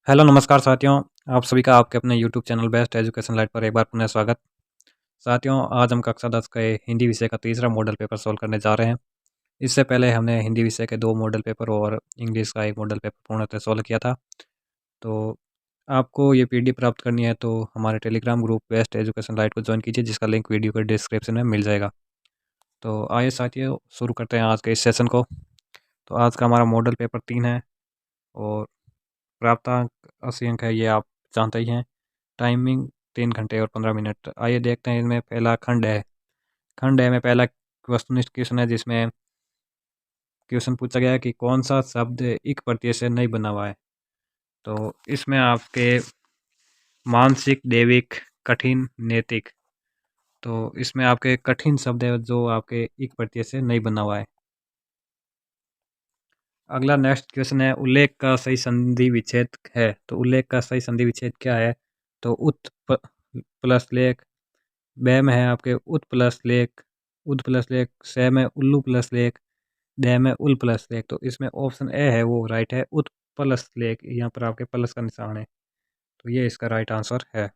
Hello नमस्कार साथियों। आप सभी का आपके अपने YouTube channel best education light पर एक बार पुनः स्वागत। साथियों, आज हम कक्षा 10 के हिंदी विषय का तीसरा मॉडल पेपर सॉल्व करने जा रहे हैं। इससे पहले हमने हिंदी विषय के 2 मॉडल पेपर और इंग्लिश का 1 मॉडल पेपर पूर्णतः सॉल्व किया था। तो आपको ये पीडीएफ प्राप्त करनी है तो हमारे Telegram group best education light को ज्वाइन कीजिए, जिसका लिंक वीडियो के डिस्क्रिप्शन में मिल जाएगा। तो आइए साथियों, शुरू करते हैं आज के इस सेशन को। तो आज का हमारा मॉडल पेपर 3 है और प्राप्तांक 80 अंक है, ये आप जानते ही हैं। टाइमिंग 3 घंटे और 15 मिनट। आइए देखते हैं, इनमें पहला खंड है। खंड है में पहला वस्तुनिष्ठ क्वेश्चन है, जिसमें क्वेश्चन पूछा गया है कि कौन सा शब्द इक प्रत्यय से नहीं बना हुआ है। तो इसमें आपके मानसिक, दैविक, कठिन, नैतिक। तो इसमें आपके कठिन शब्द है जो आपके इक प्रत्यय से नहीं बना हुआ है। अगला नेक्स्ट क्वेश्चन है, उल्लेख का सही संधि विच्छेद है। तो उल्लेख का सही संधि विच्छेद क्या है? तो उत प्लस लेख, बै में है आपके उत प्लस लेख, उद प्लस लेख, से में उल्लू प्लस लेख, डे में उल प्लस लेख। तो इसमें ऑप्शन ए है वो राइट है, उत प्लस लेख। यहाँ पर आपके प्लस का निशान है, तो ये इसका राइट आंसर है।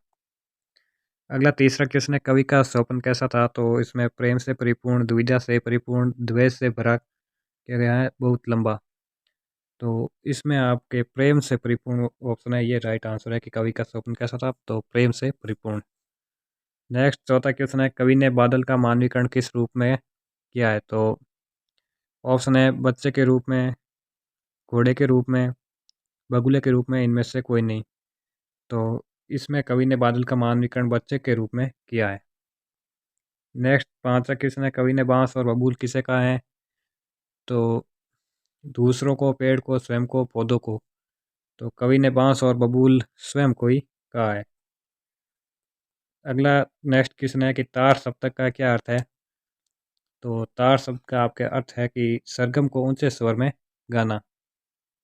अगला तीसरा क्वेश्चन है, कवि का स्वप्न कैसा था? तो इसमें प्रेम से परिपूर्ण, दुविधा से परिपूर्ण, द्वेष से भरा क्या गया है, बहुत लंबा। तो इसमें आपके प्रेम से परिपूर्ण ऑप्शन है, ये राइट आंसर है कि कवि का स्वप्न कैसा था, तो प्रेम से परिपूर्ण। नेक्स्ट चौथा क्वेश्चन है, कवि ने बादल का मानवीकरण किस रूप में किया है? तो ऑप्शन है बच्चे के रूप में, घोड़े के रूप में, बगुले के रूप में, इनमें से कोई नहीं। तो इसमें कवि ने बादल का मानवीकरण बच्चे के रूप में किया है। नेक्स्ट पांचवा क्वेश्चन है, कवि ने बांस और बबूल किसे कहा है? तो दूसरों को, पेड़ को, स्वयं को, पौधों को। तो कवि ने बांस और बबूल स्वयं को ही कहा है। अगला नेक्स्ट क्वेश्चन है कि तार सप्तक का क्या अर्थ है? तो तार शब्द का आपके अर्थ है कि सरगम को ऊंचे स्वर में गाना।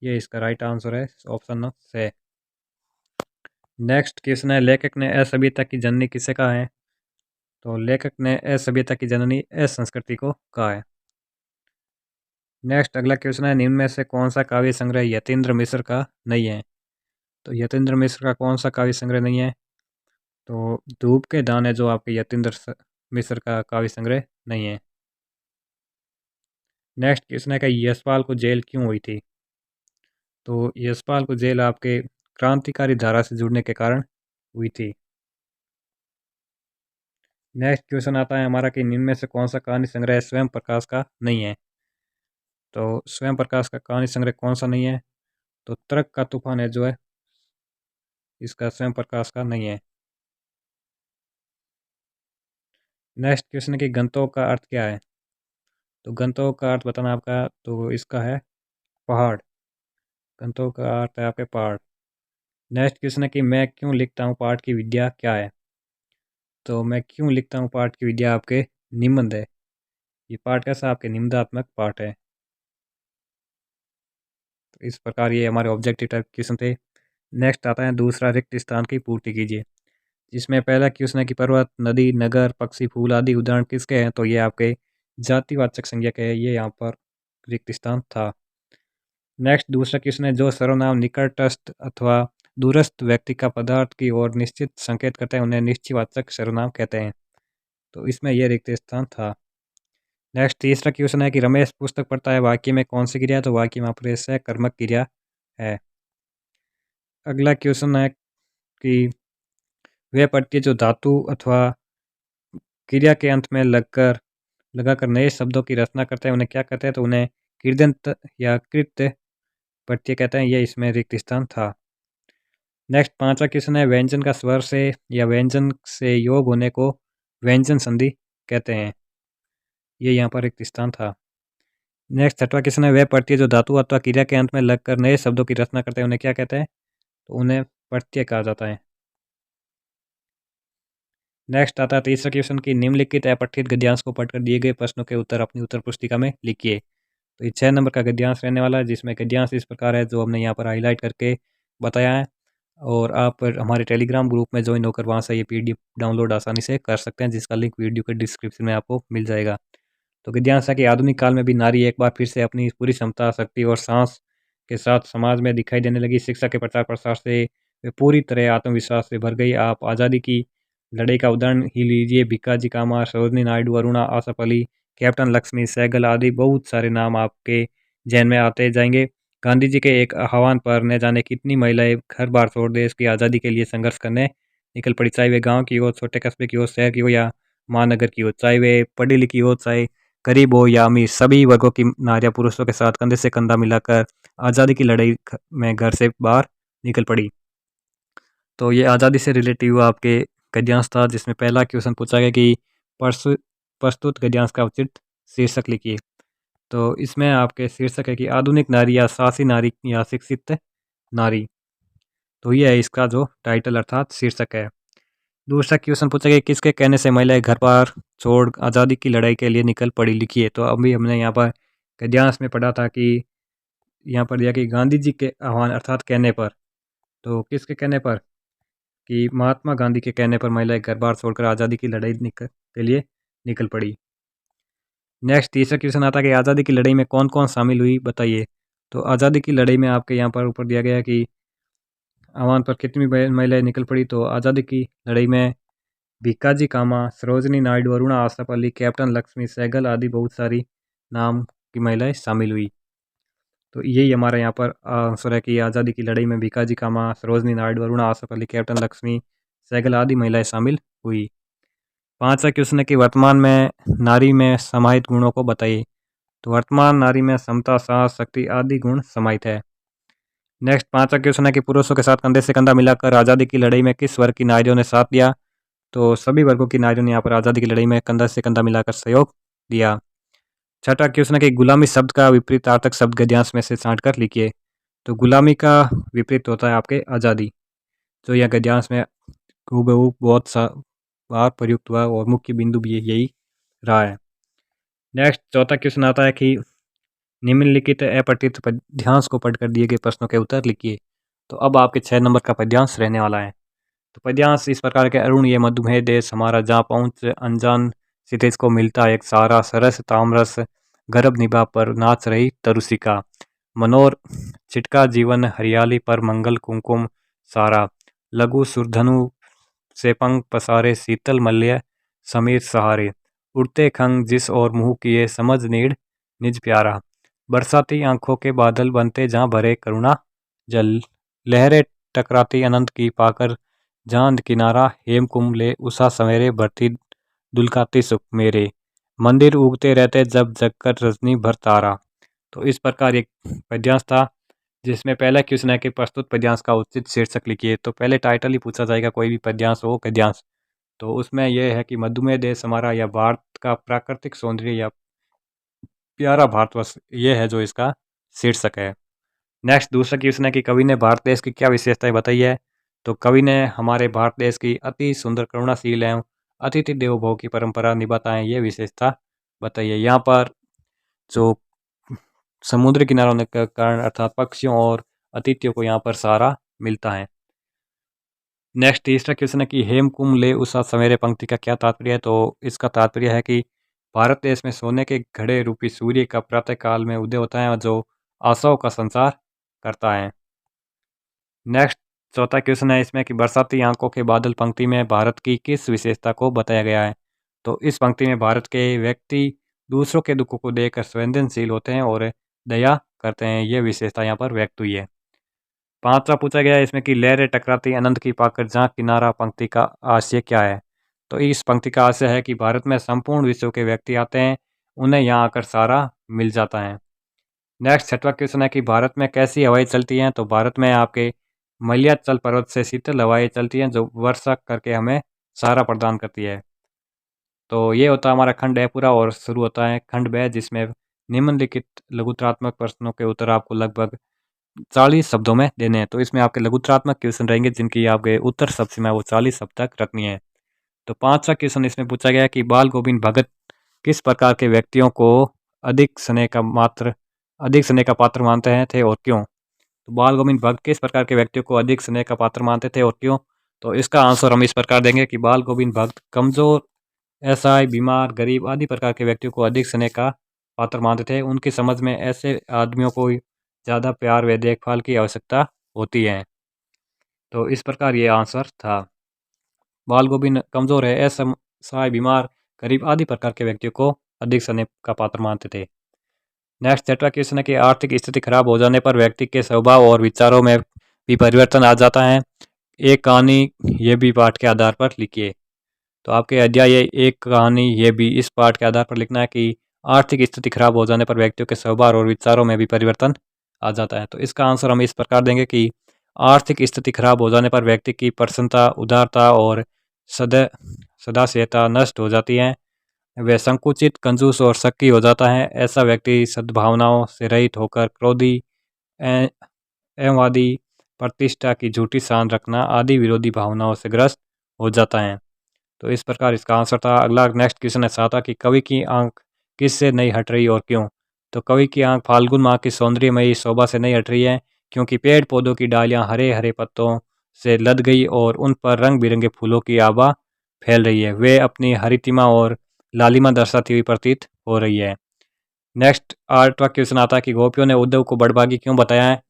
ये इसका राइट आंसर है, ऑप्शन से। नेक्स्ट क्वेश्चन है, लेखक ने असभ्यता की जननी किसे कहा है? तो लेखक ने असभ्यता की जननी असंस्कृति को कहा है। नेक्स्ट अगला क्वेश्चन है, निम्न में से कौन सा काव्य संग्रह यतीन्द्र मिश्र का नहीं है? तो यतीन्द्र मिश्र का कौन सा काव्य संग्रह नहीं है? तो धूप के दाने जो आपके मिश्र का काव्य संग्रह नहीं है। नेक्स्ट क्वेश्चन है कि यशपाल को जेल क्यों हुई थी? तो यशपाल को जेल आपके क्रांतिकारी धारा से जुड़ने के कारण हुई थी। नेक्स्ट क्वेश्चन आता है हमारा कि निम्न में से कौन सा कहानी संग्रह स्वयं प्रकाश का नहीं है? तो स्वयं प्रकाश का कहानी संग्रह कौन सा नहीं है? तो तर्क का तूफान है जो है, इसका स्वयं प्रकाश का नहीं है। नेक्स्ट क्वेश्चन है कि गंतों का अर्थ क्या है? तो गंतों का अर्थ बताना आपका, तो इसका है पहाड़। गंतों का अर्थ है आपके पहाड़। नेक्स्ट क्वेश्चन है कि मैं क्यों लिखता हूँ पाठ की विद्या क्या है? तो मैं क्यों लिखता हूँ पाठ की विद्या आपके निबंध है। ये पाठ कैसा आपके निबंधात्मक पाठ है। तो इस प्रकार ये हमारे ऑब्जेक्टिव टाइप क्वेश्चन थे। नेक्स्ट आता है दूसरा, रिक्त स्थान की पूर्ति कीजिए। जिसमें पहला क्वेश्चन है कि पर्वत, नदी, नगर, पक्षी, फूल आदि उदाहरण किसके हैं? तो ये आपके जातिवाचक संज्ञा के है, ये यहाँ पर रिक्त स्थान था। नेक्स्ट दूसरा क्वेश्चन है, जो सर्वनाम निकटस्थ अथवा दूरस्थ व्यक्ति का पदार्थ की ओर निश्चित संकेत करते हैं उन्हें निश्चयवाचक सर्वनाम कहते हैं। तो इसमें यह रिक्त स्थान था। नेक्स्ट तीसरा क्वेश्चन है कि रमेश पुस्तक पढ़ता है, वाक्य में कौन सी क्रिया है? तो वाक्य में आपके सकर्मक क्रिया है। अगला क्वेश्चन है कि वे प्रत्यय जो धातु अथवा क्रिया के अंत में लगाकर नए शब्दों की रचना करते हैं उन्हें क्या कहते हैं? तो उन्हें कृदंत या कृत्य प्रत्यय कहते हैं। ये इसमें रिक्त स्थान था। नेक्स्ट पांचवा क्वेश्चन है, व्यंजन का स्वर से या व्यंजन से योग होने को व्यंजन संधि कहते हैं। ये यहाँ पर रिक्त स्थान था। नेक्स्ट छठवां क्वेश्चन है, वह प्रत्यय जो धातु अथवा क्रिया के अंत में लगकर नए शब्दों की रचना करते हैं उन्हें क्या कहते हैं? तो उन्हें प्रत्यय कहा जाता है। नेक्स्ट आता है तीसरा क्वेश्चन की निम्नलिखित अपठित गद्यांश को पढ़कर दिए गए प्रश्नों के उत्तर अपनी उत्तर पुस्तिका में लिखिए। तो ये 6 नंबर का गद्यांश रहने वाला है, जिसमें गद्यांश इस प्रकार है जो हमने यहाँ पर हाईलाइट करके बताया है। और आप हमारे टेलीग्राम ग्रुप में ज्वाइन होकर वहाँ से ये पीडीएफ डाउनलोड आसानी से कर सकते हैं, जिसका लिंक वीडियो के डिस्क्रिप्शन में आपको मिल जाएगा। तो गद्यांश है कि आधुनिक काल में भी नारी एक बार फिर से अपनी पूरी क्षमता, शक्ति और साहस के साथ समाज में दिखाई देने लगी। शिक्षा के प्रचार प्रसार से वे पूरी तरह आत्मविश्वास से भर गई। आप आज़ादी की लड़ाई का उदाहरण ही लीजिए, भिक्काजी कामा, सरोजिनी नायडू, अरुणा आसफ अली, कैप्टन लक्ष्मी सहगल आदि बहुत सारे नाम आपके जहन में आते जाएंगे। गांधी जी के एक आह्वान पर न जाने कितनी महिलाएं घर बार छोड़ देश की आज़ादी के लिए संघर्ष करने निकल पड़ी, चाहे वे गांव की हो, छोटे कस्बे की हो, शहर की हो या महानगर की हो, चाहे वे पढ़ी लिखी हो, चाहे गरीब हो या अमीर, सभी वर्गों की नारियां पुरुषों के साथ कंधे से कंधा मिलाकर आज़ादी की लड़ाई में घर से बाहर निकल पड़ी। तो ये आज़ादी से रिलेटिव आपके गद्यांश था, जिसमें पहला क्वेश्चन पूछा गया कि प्रस्तुत गद्यांश का उचित शीर्षक लिखिए। तो इसमें आपके शीर्षक है कि आधुनिक नारी या साहसी नारी या शिक्षित नारी। तो ये है इसका जो टाइटल अर्थात शीर्षक है। दूसरा क्वेश्चन पूछा गया किसके कहने से महिलाएं घर बार छोड़ आज़ादी की लड़ाई के लिए निकल पड़ी, लिखिए। तो अभी हमने यहाँ पर गद्यांश में पढ़ा था कि यहाँ पर दिया कि गांधी जी के आह्वान अर्थात कहने पर। तो किसके कहने पर? कि महात्मा गांधी के कहने पर महिलाएं घर बार छोड़कर आज़ादी की लड़ाई के लिए निकल पड़ी। नेक्स्ट तीसरा क्वेश्चन आता है कि आज़ादी की लड़ाई में कौन कौन शामिल हुई, बताइए। तो आज़ादी की लड़ाई में आपके यहाँ पर ऊपर दिया गया है कि आह्वान पर कितनी महिलाएं निकल पड़ी। तो आज़ादी की लड़ाई में भिक्काजी कामा, सरोजिनी नायडू, अरुणा आसफ अली, कैप्टन लक्ष्मी सहगल आदि बहुत सारी नाम की महिलाएं शामिल हुई। तो यही हमारा यहाँ पर आंसर है कि आज़ादी की लड़ाई में भिक्काजी कामा, सरोजिनी नायडू, अरुणा आसफ अली, कैप्टन लक्ष्मी सहगल आदि महिलाएं शामिल हुई। पांचवा क्वेश्चन है कि वर्तमान में नारी में समाहित गुणों को बताइए। तो वर्तमान नारी में समता, साहस, शक्ति आदि गुण समाहित है। नेक्स्ट पांचवा क्वेश्चन है कि पुरुषों के साथ कंधे से कंधा मिलाकर आज़ादी की लड़ाई में किस वर्ग की नारियों ने साथ दिया। तो सभी वर्गों की नारियों ने यहाँ पर आज़ादी की लड़ाई में कंधा से कंधा मिलाकर सहयोग दिया। छठा क्वेश्चन है कि गुलामी शब्द का विपरीतार्थक शब्द गद्यांश में से छांट कर लिखिए। तो गुलामी का विपरीत होता है आपके आज़ादी, जो यह गद्यांश में हूबहू बहुत सा बार प्रयुक्त हुआ और मुख्य बिंदु भी यही रहा है। नेक्स्ट चौथा क्वेश्चन आता है कि निम्नलिखित अपठित पद्यांश को पढ़कर दिए गए प्रश्नों के उत्तर लिखिए। तो अब आपके 6 नंबर का पद्यांश रहने वाला है। तो पद्यांश इस प्रकार के अरुण ये मधुमेह देश हमारा, जहाँ पहुँच अनजान क्षितिज को मिलता एक सारा, सरस तामरस गर्भ निभा पर नाच रही तरुषिका, मनोर छिटका जीवन हरियाली पर मंगल कुमकुम सारा, लघु सुरधनु से पंख पसारे शीतल मल्य समीर सहारे, उड़ते खंग जिस और मुँह किए समझ नीड़ निज प्यारा, बरसाती आंखों के बादल बनते जहाँ भरे करुणा जल, लहरें टकराती अनंत की पाकर चांद किनारा, हेम कुंभले उषा सवेरे भरती दुलकाती सुख मेरे, मंदिर उगते रहते जब जगकर रजनी भर तारा। तो इस प्रकार एक पद्यांश था, जिसमें पहला क्वेश्चन है कि प्रस्तुत पद्यांश का उचित शीर्षक लिखिए। तो पहले टाइटल ही पूछा जाएगा, कोई भी पद्यांश हो गद्यांश। तो उसमें यह है कि मधुमेह देश हमारा, या भारत का प्राकृतिक सौंदर्य, या प्यारा भारतवर्ष, ये है जो इसका शीर्षक है। नेक्स्ट दूसरा क्वेश्चन है कि कवि ने भारत देश की क्या विशेषताएं बताई है। तो कवि ने हमारे भारत देश की अति सुंदर, करुणाशील एवं अतिथि देवो भव की परंपरा निभाता है, ये विशेषता बताई है। यहाँ पर जो समुद्र किनारा होने के कारण अर्थात पक्षियों और अतिथियों को यहाँ पर सहारा मिलता है। नेक्स्ट तीसरा क्वेश्चन है कि हेम कुंभ ले उषा सवेरे पंक्ति का क्या तात्पर्य है। तो इसका तात्पर्य है कि भारत देश में सोने के घड़े रूपी सूर्य का प्रातः काल में उदय होता है, और जो आशाओं का संचार करता है। नेक्स्ट चौथा क्वेश्चन है इसमें कि बरसाती आंखों के बादल पंक्ति में भारत की किस विशेषता को बताया गया है। तो इस पंक्ति में भारत के व्यक्ति दूसरों के दुखों को देखकर संवेदनशील होते हैं और दया करते हैं, ये विशेषता यहाँ पर व्यक्त हुई है। पांचवा पूछा गया है इसमें कि लहरें टकराती अनंत की पाकर जहाँ किनारा पंक्ति का आशय क्या है। तो इस पंक्ति का आशय है कि भारत में संपूर्ण विश्व के व्यक्ति आते हैं, उन्हें यहाँ आकर सहारा मिल जाता है। नेक्स्ट छठवां क्वेश्चन है कि भारत में कैसी हवाएं चलती हैं। तो भारत में आपके मलयाचल पर्वत से शीतल हवाएं चलती हैं, जो वर्षा करके हमें सहारा प्रदान करती है। तो ये होता है हमारा खंड है पूरा, और शुरू होता है खंड ब, जिसमें निम्नलिखित लघुतरात्मक प्रश्नों के उत्तर आपको लगभग 40 शब्दों में देने हैं। तो इसमें आपके लघुतरात्मक क्वेश्चन रहेंगे, जिनकी आपके उत्तर शब्द सीमा वो 40 शब्द तक रखनी है। तो पांचवा क्वेश्चन इसमें पूछा गया कि बाल गोविंद भगत किस प्रकार के व्यक्तियों को अधिक स्नेह का पात्र मानते हैं थे और क्यों। तो बाल गोविंद भगत किस प्रकार के व्यक्तियों को अधिक स्नेह का पात्र मानते थे और क्यों। तो इसका आंसर हम इस प्रकार देंगे कि बाल गोविंद भगत कमजोर, असहाय, बीमार, गरीब आदि प्रकार के व्यक्तियों को अधिक स्नेह का पात्र मानते थे। उनकी समझ में ऐसे आदमियों को ज़्यादा प्यार व देखभाल की आवश्यकता होती है। तो इस प्रकार ये आंसर था। बाल गोविंद कमज़ोर है, असहाय, बीमार, गरीब आदि प्रकार के व्यक्तियों को अधिक स्नेह का पात्र मानते थे। नेक्स्ट 6वां क्वेश्चन है कि आर्थिक स्थिति खराब हो जाने पर व्यक्ति के स्वभाव और विचारों में भी परिवर्तन आ जाता है। एक कहानी ये भी पाठ के आधार पर लिखिए। तो आपके अध्याय एक कहानी ये भी इस पाठ के आधार पर लिखना है कि आर्थिक स्थिति खराब हो जाने पर व्यक्तियों के स्वभाव और विचारों में भी परिवर्तन आ जाता है। तो इसका आंसर हम इस प्रकार देंगे कि आर्थिक स्थिति खराब हो जाने पर व्यक्ति की प्रसन्नता, उदारता और सदा सदाशयता नष्ट हो जाती है। वह संकुचित, कंजूस और शक्की हो जाता है। ऐसा व्यक्ति सद्भावनाओं से रहित होकर क्रोधी, ए- एवंवादी, प्रतिष्ठा की झूठी शान रखना आदि विरोधी भावनाओं से ग्रस्त हो जाता है। तो इस प्रकार इसका आंसर था। अगला नेक्स्ट क्वेश्चन ऐसा था कि कवि की आंख किससे नहीं हट रही और क्यों। तो कवि की आंख फाल्गुन माह की सौंदर्यमयी शोभा से नहीं हट रही है, क्योंकि पेड़ पौधों की डालियां हरे हरे पत्तों से लद गई और उन पर रंग बिरंगे फूलों की आभा फैल रही है। वे अपनी हरितिमा और लालिमा दर्शाती हुई प्रतीत हो रही है। नेक्स्ट 8वां क्वेश्चन आता है कि गोपियों ने उद्धव को बड़भागी क्यों बताया है।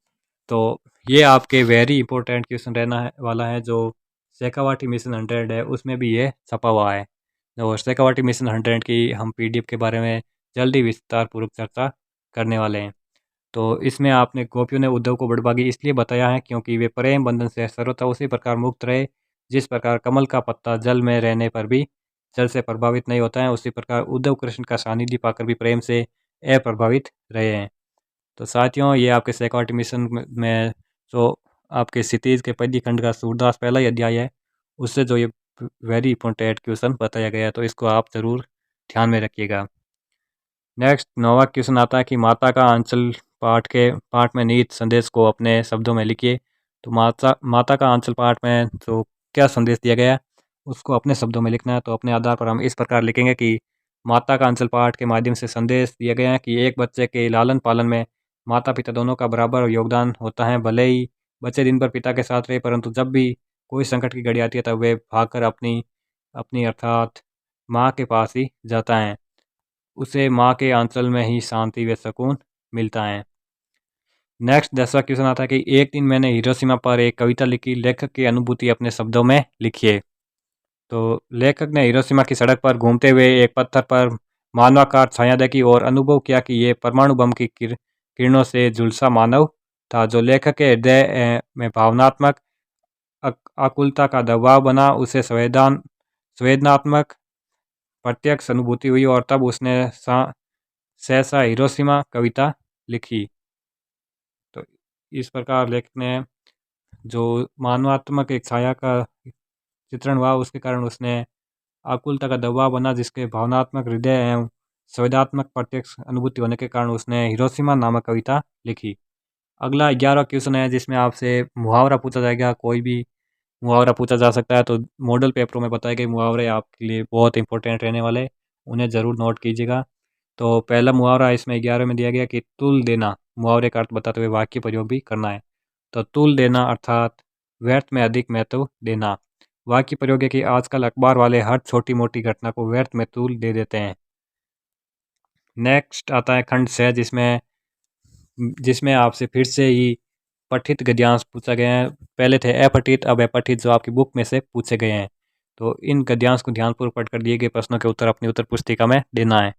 तो ये आपके वेरी इंपॉर्टेंट क्वेश्चन रहना है वाला है। जो शेखावाटी मिशन 100 है उसमें भी ये छपा हुआ है। और शेखावाटी मिशन 100 की हम पीडीएफ के बारे में जल्दी विस्तार पूर्वक चर्चा करने वाले हैं। तो इसमें आपने गोपियों ने उद्धव को बड़भागी इसलिए बताया है क्योंकि वे प्रेम बंधन से सर्वथा उसी प्रकार मुक्त रहे जिस प्रकार कमल का पत्ता जल में रहने पर भी जल से प्रभावित नहीं होता है, उसी प्रकार उद्धव कृष्ण का सानिध्य पाकर भी प्रेम से अप्रभावित रहे हैं। तो साथियों ये आपके शेखावाटी मिशन में जो आपके क्षितिज के पद्य खंड का सूरदास पहला ही अध्याय है, उससे जो ये वेरी इंपॉर्टेंट क्वेश्चन बताया गया है, तो इसको आप ज़रूर ध्यान में रखिएगा। नेक्स्ट 9वां क्वेश्चन आता है कि माता का आंचल पाठ में निहित संदेश को अपने शब्दों में लिखिए। तो माता का आंचल पाठ में जो क्या संदेश दिया गया है उसको अपने शब्दों में लिखना है। तो अपने आधार पर हम इस प्रकार लिखेंगे कि माता का आंचल पाठ के माध्यम से संदेश दिया गया है कि एक बच्चे के लालन पालन में माता पिता दोनों का बराबर योगदान होता है। भले ही बच्चे दिन भर पिता के साथ रहे, परंतु जब भी कोई संकट की घड़ी आती है तब वे भागकर अपनी अपनी अर्थात माँ के पास ही जाता है। उसे माँ के आंचल में ही शांति व सुकून मिलता है। नेक्स्ट 10वां क्वेश्चन आता है कि एक दिन मैंने हिरोशिमा पर एक कविता लिखी, लेखक की अनुभूति अपने शब्दों में लिखिए। तो लेखक ने हिरोशिमा की सड़क पर घूमते हुए एक पत्थर पर मानवाकार छाया देखी और अनुभव किया कि ये परमाणु बम की किरणों से झुलसा मानव था, जो लेखक के हृदय में भावनात्मक आकुलता का दबाव बना। उसे संवेदनात्मक प्रत्यक्ष अनुभूति हुई और तब उसने सहसा हिरोशिमा कविता लिखी। तो इस प्रकार लेखक ने जो मानवात्मक एक छाया का चित्रण हुआ उसके कारण उसने आकुलता का दबाव बना, जिसके भावनात्मक हृदय एवं संवेदनात्मक प्रत्यक्ष अनुभूति होने के कारण उसने हिरोशिमा नामक कविता लिखी। अगला 11वां क्वेश्चन है जिसमें आपसे मुहावरा पूछा जाएगा। कोई भी मुहावरा पूछा जा सकता है। तो मॉडल पेपरों में बताए गए मुहावरे आपके लिए बहुत इंपॉर्टेंट रहने वाले, उन्हें ज़रूर नोट कीजिएगा। तो पहला मुहावरा इसमें 11 में दिया गया कि तुल देना। मुहावरे का अर्थ बताते हुए वाक्य प्रयोग भी करना है। तो तुल देना अर्थात व्यर्थ में अधिक महत्व देना। वाक्य प्रयोग है कि आजकल अखबार वाले हर छोटी मोटी घटना को व्यर्थ में तुल दे देते हैं। नेक्स्ट आता है खंड 6 जिसमें जिसमें आपसे फिर से ही पठित गद्यांश पूछा गया है। पहले थे अपठित, अब अपठित जो आपकी बुक में से पूछे गए हैं। तो इन गद्यांश को ध्यानपूर्वक पढ़कर दिए गए प्रश्नों के उत्तर अपनी उत्तर पुस्तिका में देना है।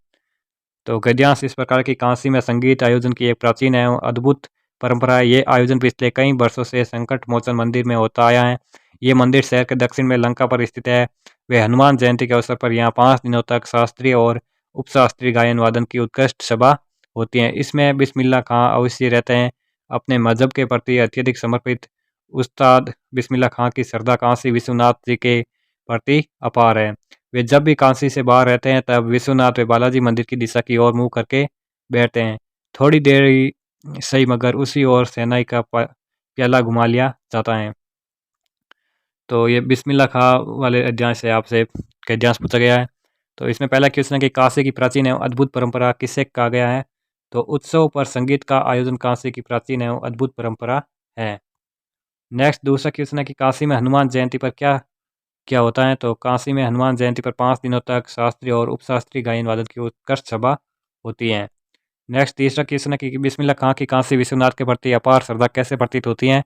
तो गद्यांश इस प्रकार की काशी में संगीत आयोजन की एक प्राचीन एवं अद्भुत परंपरा है। ये आयोजन पिछले कई वर्षों से संकट मोचन मंदिर में होता आया है। ये मंदिर शहर के दक्षिण में लंका पर स्थित है। वे हनुमान जयंती के अवसर पर यहाँ 5 दिनों तक शास्त्रीय और उपशास्त्रीय गायन वादन की उत्कृष्ट सभा होती है। इसमें बिस्मिल्लाह खां अवश्य रहते हैं। अपने मजहब के प्रति अत्यधिक समर्पित उस्ताद बिस्मिल्लाह खां की श्रद्धा काशी विश्वनाथ जी के प्रति अपार है। वे जब भी काशी से बाहर रहते हैं तब विश्वनाथ व बालाजी मंदिर की दिशा की ओर मुंह करके बैठते हैं। थोड़ी देर ही सही मगर उसी ओर शहनाई का प्याला घुमा लिया जाता है। तो ये बिस्मिल्लाह खां वाले अध्याय से आपसे गद्यांश पूछा गया है। तो इसमें पहला क्वेश्चन है कि काशी की प्राचीन एवं अद्भुत परंपरा किसे कहा गया है। तो उत्सव पर संगीत का आयोजन काशी की प्राचीन एवं अद्भुत परंपरा है। नेक्स्ट दूसरा क्वेश्चन है कि काशी में हनुमान जयंती पर क्या क्या होता है। तो काशी में हनुमान जयंती पर 5 दिनों तक शास्त्रीय और उपशास्त्रीय गायन वादन की उत्कृष्ट सभा होती है। नेक्स्ट तीसरा क्वेश्चन है कि बिस्मिल्लाह खां की काशी विश्वनाथ के प्रति अपार श्रद्धा कैसे प्रतीत होती है?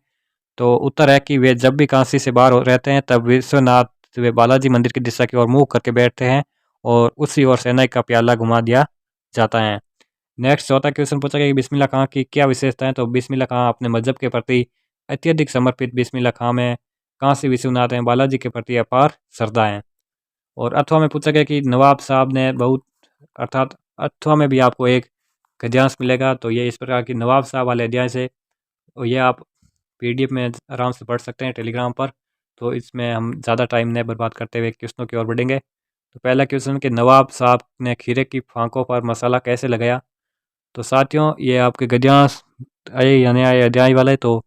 तो उत्तर है कि वे जब भी काशी से बाहर रहते हैं तब विश्वनाथ वे बालाजी मंदिर की दिशा की ओर मुँह करके बैठते हैं और उसी ओर शहनाई का प्याला घुमा दिया जाता है। नेक्स्ट चौथा क्वेश्चन पूछा गया कि बिस्मिल्लाह खां की क्या विशेषता है? तो बिस्मिल्लाह खां अपने मजहब के प्रति अत्यधिक समर्पित बिस्मिल्लाह खां में काशी विश्वनाथ हैं बालाजी के प्रति अपार श्रद्धा है। और अथवा में पूछा गया कि नवाब साहब ने बहुत अर्थात अथवा में भी आपको एक गद्यांश मिलेगा। तो ये इस प्रकार की नवाब साहब वाले अध्याय से और ये आप पीडीएफ में आराम से पढ़ सकते हैं टेलीग्राम पर। तो इसमें हम ज़्यादा टाइम नहीं बर्बाद करते हुए क्वेश्चनों की ओर बढ़ेंगे। तो पहला क्वेश्चन कि नवाब साहब ने खीरे की फांकों पर मसाला कैसे लगाया? तो साथियों ये आपके गद्यांश आए या नहीं आए अध्याय वाले, तो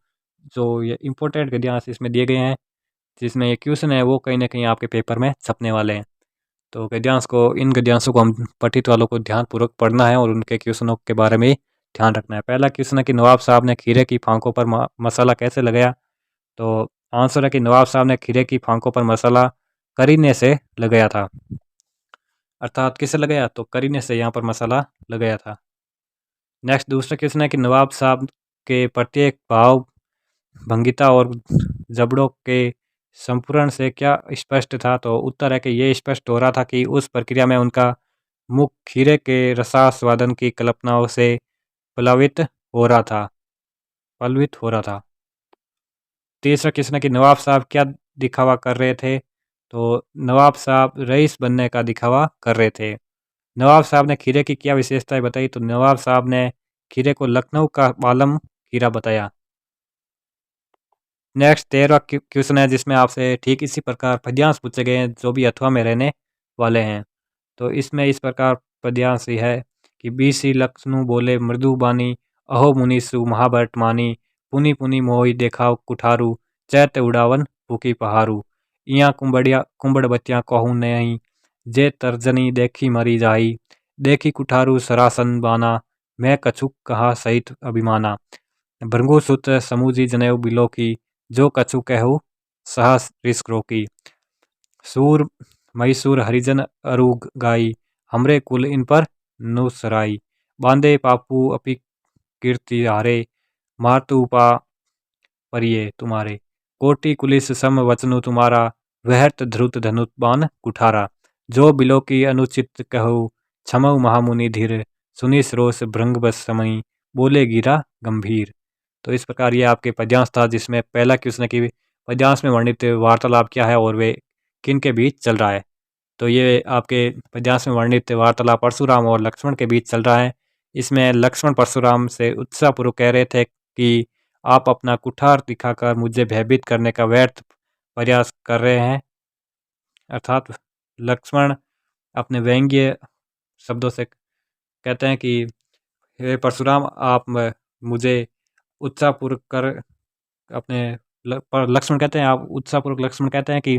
जो ये इम्पोर्टेंट गद्यांश इसमें दिए गए हैं जिसमें ये क्वेश्चन है वो कहीं ना कहीं आपके पेपर में छपने वाले हैं। तो गद्यांश को इन गद्यांशों को हम पठित वालों को ध्यानपूर्वक पढ़ना है और उनके क्वेश्चनों के बारे में ध्यान रखना है। पहला क्वेश्चन है कि नवाब साहब ने खीरे की फांकों पर मसाला कैसे लगाया? तो आंसर है कि नवाब साहब ने खीरे की फांकों पर मसाला करीने से लगाया था। अर्थात किससे लगाया? तो करीने से यहाँ पर मसाला लगाया था। नेक्स्ट दूसरा क्वेश्चन है कि नवाब साहब के प्रत्येक भाव भंगिता और जबड़ों के संपूर्ण से क्या स्पष्ट था? तो उत्तर है कि ये स्पष्ट हो रहा था कि उस प्रक्रिया में उनका मुख खीरे के रसास्वादन की कल्पनाओं से प्लावित हो रहा था पलवित हो रहा था। तीसरा क्वेश्चन है कि नवाब साहब क्या दिखावा कर रहे थे? तो नवाब साहब रईस बनने का दिखावा कर रहे थे। नवाब साहब ने खीरे की क्या विशेषताएं बताई? तो नवाब साहब ने खीरे को लखनऊ का बालम खीरा बताया। नेक्स्ट 13वां क्वेश्चन है जिसमें आपसे ठीक इसी प्रकार पद्यांश पूछे गए हैं जो भी अथवा में रहने वाले हैं। तो इसमें इस प्रकार पद्यांश ही है कि बीसी लक्ष्णु बोले मृदुबानी अहो मुनीसु महाभट मानी पुनि पुनि मोहि देखाव कुठारू चैत उड़ावन फूकी पहारू इया कुंबड़ बच्चियाँ कहूँ नहीं जे तर्जनी देखी मरी जाई देखी कुठारू सरासन बाना मैं कछुक कहा सहित अभिमाना भृंगु सुत समूजी जनेऊ बिलो की जो कछु कहू सहस रिस्क रोकी सूर मैसूर हरिजन अरुग गाई हमरे कुल इन पर नुसराई बांधे पापू अपि कीर्ति हारे मारतू पा परिये तुम्हारे कोटि कुलिस सम वचनु तुम्हारा वहत ध्रुत धनुत बान कुठारा जो बिलो की अनुचित कहू क्षमऊ महामुनि धीर सुनी सरोस भृंग बस समई बोले गिरा गंभीर। तो इस प्रकार ये आपके पद्यांश था जिसमें पहला क्वेश्चन है कि पद्यांश में वर्णित वार्तालाप क्या है और वे किन के बीच चल रहा है। तो ये आपके पद्यांश में वर्णित वार्तालाप परशुराम और लक्ष्मण के बीच चल रहा है। इसमें लक्ष्मण परशुराम से उत्साहपूर्वक कह रहे थे कि आप अपना कुठार दिखाकर मुझे भयभीत करने का व्यर्थ प्रयास कर रहे हैं। अर्थात लक्ष्मण अपने व्यंग्य शब्दों से कहते हैं कि हे परशुराम आप मुझे उत्साहपूर्वक कर अपने पर लक्ष्मण कहते हैं आप उत्साहपूर्वक लक्ष्मण कहते हैं कि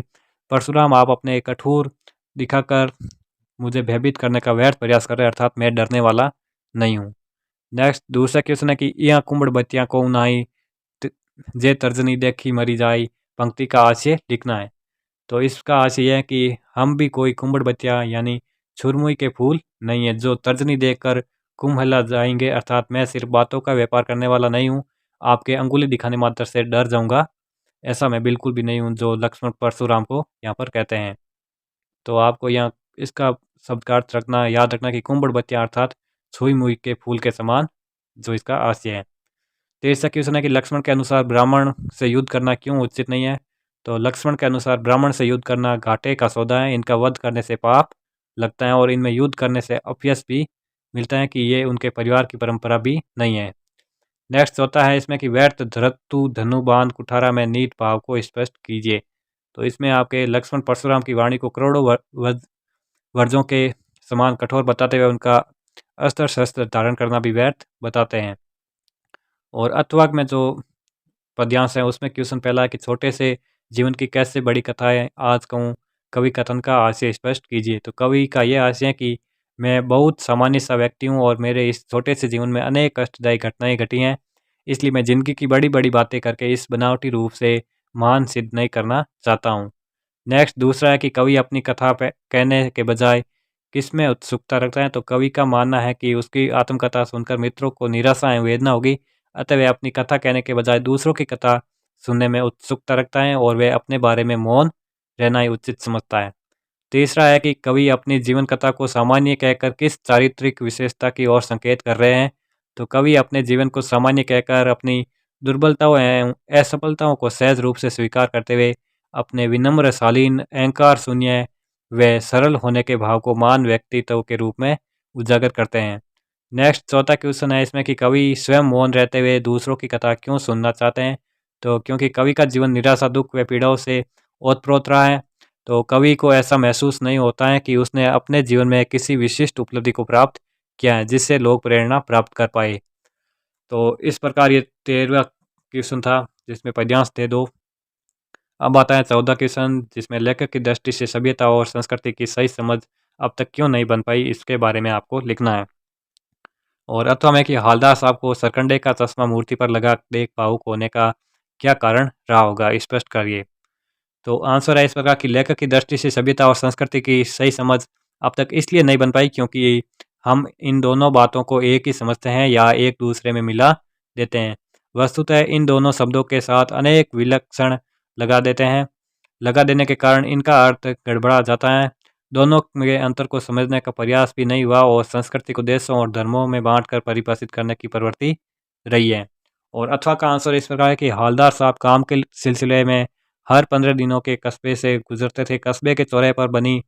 परशुराम आप अपने कठोर दिखाकर मुझे भयभीत करने का व्यर्थ प्रयास कर रहे हैं अर्थात मैं डरने वाला नहीं हूँ। नेक्स्ट दूसरा क्वेश्चन है कि यहाँ कुंबड़ बत्तियाँ को नाई जे तर्जनी देखी मरी जाई पंक्ति का आशय लिखना है। तो इसका आशय यह है कि हम भी कोई कुंबड़ बत्तियाँ यानी छुरमुई के फूल नहीं है जो तर्जनी देखकर कुम्हला जाएंगे अर्थात मैं सिर्फ बातों का व्यापार करने वाला नहीं हूँ आपके अंगुली दिखाने मात्र से डर जाऊंगा ऐसा मैं बिल्कुल भी नहीं हूँ जो लक्ष्मण परशुराम को यहाँ पर कहते हैं। तो आपको यहाँ इसका शब्द का अर्थ रखना याद रखना कि कुंबड़ बत्तियाँ अर्थात छुई मुई के फूल के समान जो इसका आशय है। तो इसका क्वेश्चन है कि लक्ष्मण के अनुसार ब्राह्मण से युद्ध करना क्यों उचित नहीं है? तो लक्ष्मण के अनुसार ब्राह्मण से युद्ध करना घाटे का सौदा है इनका वध करने से पाप लगता है और इनमें युद्ध करने से अपयश भी मिलता है कि ये उनके परिवार की परंपरा भी नहीं है। नेक्स्ट होता है इसमें कि व्यर्थ धरतु धनुबान कुठारा में नीट भाव को स्पष्ट कीजिए। तो इसमें आपके लक्ष्मण परशुराम की वाणी को करोड़ों वर्जों के समान कठोर बताते हुए उनका अस्त्र शस्त्र धारण करना भी व्यर्थ बताते हैं। और अथवा में जो पद्यांश है उसमें क्वेश्चन पहला है कि छोटे से जीवन की कैसे बड़ी कथाएं आज कहूँ कवि कथन का आशय स्पष्ट कीजिए। तो कवि का यह आशय है कि मैं बहुत सामान्य सा व्यक्ति हूँ और मेरे इस छोटे से जीवन में अनेक कष्टदायी घटनाएं घटी हैं इसलिए मैं जिंदगी की बड़ी बड़ी बातें करके इस बनावटी रूप से महान सिद्ध नहीं करना चाहता हूँ। नेक्स्ट दूसरा है कि कवि अपनी कथा पे कहने के बजाय किस में उत्सुकता रखता है, तो कवि का मानना है कि उसकी आत्मकथा सुनकर मित्रों को निराशा एवं वेदना होगी, अतः वह अपनी कथा कहने के बजाय दूसरों की कथा सुनने में उत्सुकता रखता है और वह अपने बारे में मौन रहना ही उचित समझता है। तीसरा है कि कवि अपनी जीवन कथा को सामान्य कहकर किस चारित्रिक विशेषता की ओर संकेत कर रहे हैं, तो कवि अपने जीवन को सामान्य कहकर अपनी दुर्बलताओं एवं असफलताओं को सहज रूप से स्वीकार करते हुए अपने विनम्र, शालीन, अहंकार शून्य व सरल होने के भाव को महान व्यक्तित्व के रूप में उजागर करते हैं। नेक्स्ट चौथा क्वेश्चन है इसमें कि कवि स्वयं मौन रहते हुए दूसरों की कथा क्यों सुनना चाहते हैं? तो क्योंकि कवि का जीवन निराशा, दुख व पीड़ाओं से ओत-प्रोत रहा है, तो कवि को ऐसा महसूस नहीं होता है कि उसने अपने जीवन में किसी विशिष्ट उपलब्धि को प्राप्त किया है, जिससे लोग प्रेरणा प्राप्त कर पाए। तो इस प्रकार ये 13वां क्वेश्चन था, जिसमें पद्यांश थे 2। अब आता है 14 क्वेश्चन, जिसमें लेखक की दृष्टि से सभ्यता और संस्कृति की सही समझ अब तक क्यों नहीं बन पाई, इसके बारे में आपको लिखना है। और अथवा में कि हालदार साहब को सरकंडे का चश्मा मूर्ति पर लगा देख भावुक होने का क्या कारण रहा होगा, स्पष्ट करिए। तो आंसर है इस प्रकार कि लेखक की दृष्टि से सभ्यता और संस्कृति की सही समझ अब तक इसलिए नहीं बन पाई क्योंकि हम इन दोनों बातों को एक ही समझते हैं या एक दूसरे में मिला देते हैं। वस्तुतः इन दोनों शब्दों के साथ अनेक विलक्षण लगा देते हैं। लगा देने के कारण इनका अर्थ गड़बड़ा जाता है। दोनों में अंतर को समझने का प्रयास भी नहीं हुआ और संस्कृति को देशों और धर्मों में बांटकर परिभाषित करने की प्रवृत्ति रही है। और अथवा का आंसर इस प्रकार है कि हालदार साहब काम के सिलसिले में हर 15 दिनों के कस्बे से गुजरते थे। कस्बे के चौराहे पर बनी